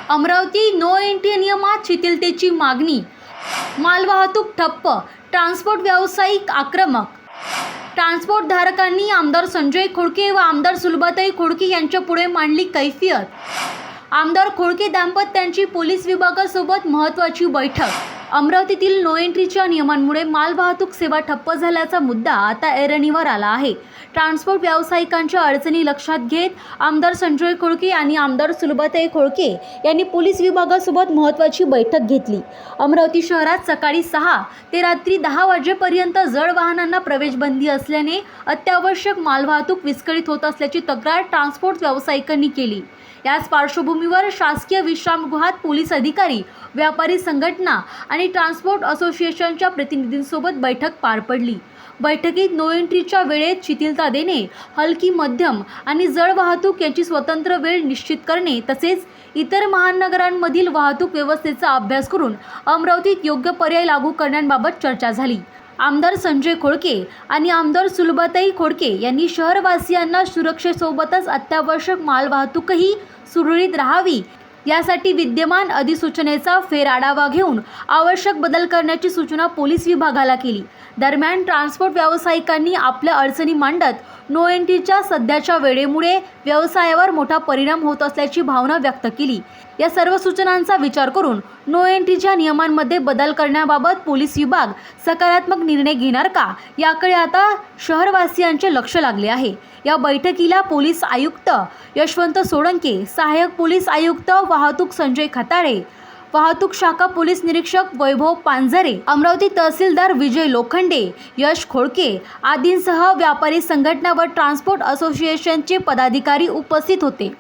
Amravati no entry नियमात शिथिलतेची मागणी, मालवाहतूक ठप्प, ट्रान्सपोर्ट व्यावसायिक आक्रमक। ट्रान्सपोर्टधारकांनी आमदार संजय खोडके व आमदार सुलभाताई खोडके यांच्या पुढे मांडली कैफियत। आमदार खोडके दाम्पत्यांची पोलीस विभागासोबत महत्त्वाची बैठक। अमरावतीतील नो एंट्रीच्या नियमांमुळे मालवाहतूक सेवा ठप्प झाल्याचा मुद्दा आता ऐरणीवर आला आहे। ट्रान्सपोर्ट व्यावसायिकांच्या अडचणी लक्षात घेत आमदार संजय खोडके आणि आमदार सुलभाताई खोडके यांनी पोलीस विभागासोबत महत्त्वाची बैठक घेतली। अमरावती शहरात सकाळी 6 ते रात्री 10 वाजेपर्यंत जड वाहनांना प्रवेशबंदी असल्याने अत्यावश्यक मालवाहतूक विस्कळीत होत असल्याची तक्रार ट्रान्सपोर्ट व्यावसायिकांनी केली। याच पार्श्वभूमीवर शासकीय विश्रामगृहात पोलीस अधिकारी, व्यापारी संघटना आणि ट्रान्सपोर्ट असोसिएशनच्या प्रतिनिधींसोबत बैठक पार पडली। बैठकीत नो एंट्रीच्या वेळेत शिथिलता देणे, हलकी, मध्यम आणि जड वाहतूक यांची स्वतंत्र वेळ निश्चित करणे तसेच इतर महानगरांमधील वाहतूक व्यवस्थेचा अभ्यास करून अमरावतीत योग्य पर्याय लागू करण्याबाबत चर्चा झाली। आमदार संजय खोडके आणि आमदार सुलभाताई खोडके यांनी शहरवासियांना सुरक्षेसोबतच अत्यावश्यक मालवाहतूकही सुरळीत राहावी यासाठी विद्यमान अधिसूचनेचा फेरआढावा घेऊन आवश्यक बदल करण्याची सूचना पोलीस विभागाला केली। दरम्यान ट्रान्सपोर्ट व्यावसायिकांनी आपल्या अडचणी मांडत नो एंट्रीच्या सध्याच्या वेळेमुळे व्यवसायावर मोठा परिणाम होत असल्याची भावना व्यक्त केली। या सर्व सूचनांचा विचार करून नो एंट्रीच्या नियमांमध्ये बदल करण्याबाबत पोलीस विभाग सकारात्मक निर्णय घेणार का याकडे आता शहरवासियांचे लक्ष लागले आहे। या बैठकीला पोलीस आयुक्त यशवंत सोळंके, सहाय्यक पोलीस आयुक्त वाहतूक संजय खताळे, वाहतूक शाखा पोलीस निरीक्षक वैभव पांझरे, अमरावती तहसीलदार विजय लोखंडे, यश खोडके आदींसह व्यापारी संघटना व ट्रान्सपोर्ट असोसिएशनचे पदाधिकारी उपस्थित होते।